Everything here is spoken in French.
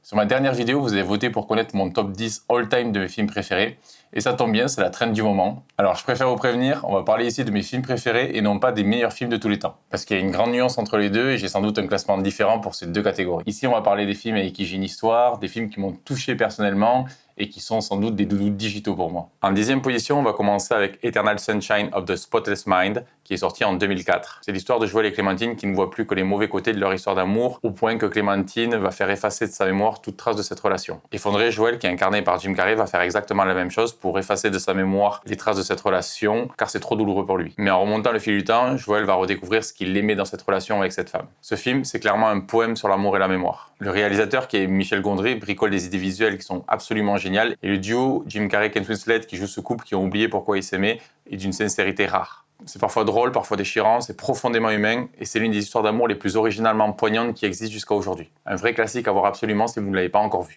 Sur ma dernière vidéo, vous avez voté pour connaître mon top 10 all-time de mes films préférés. Et ça tombe bien, c'est la trend du moment. Alors je préfère vous prévenir, on va parler ici de mes films préférés et non pas des meilleurs films de tous les temps. Parce qu'il y a une grande nuance entre les deux et j'ai sans doute un classement différent pour ces deux catégories. Ici, on va parler des films avec qui j'ai une histoire, des films qui m'ont touché personnellement et qui sont sans doute des doudous digitaux pour moi. En 10e position, on va commencer avec Eternal Sunshine of the Spotless Mind, qui est sorti en 2004. C'est l'histoire de Joel et Clémentine qui ne voient plus que les mauvais côtés de leur histoire d'amour, au point que Clémentine va faire effacer de sa mémoire toute trace de cette relation. Effondré, Joel, qui est incarné par Jim Carrey, va faire exactement la même chose pour effacer de sa mémoire les traces de cette relation, car c'est trop douloureux pour lui. Mais en remontant le fil du temps, Joel va redécouvrir ce qu'il aimait dans cette relation avec cette femme. Ce film, c'est clairement un poème sur l'amour et la mémoire. Le réalisateur, qui est Michel Gondry, bricole des idées visuelles qui sont absolument géniales, et le duo Jim Carrey-Kate Winslet qui joue ce couple qui ont oublié pourquoi ils s'aimaient est d'une sincérité rare. C'est parfois drôle, parfois déchirant, c'est profondément humain et c'est l'une des histoires d'amour les plus originalement poignantes qui existent jusqu'à aujourd'hui. Un vrai classique à voir absolument si vous ne l'avez pas encore vu.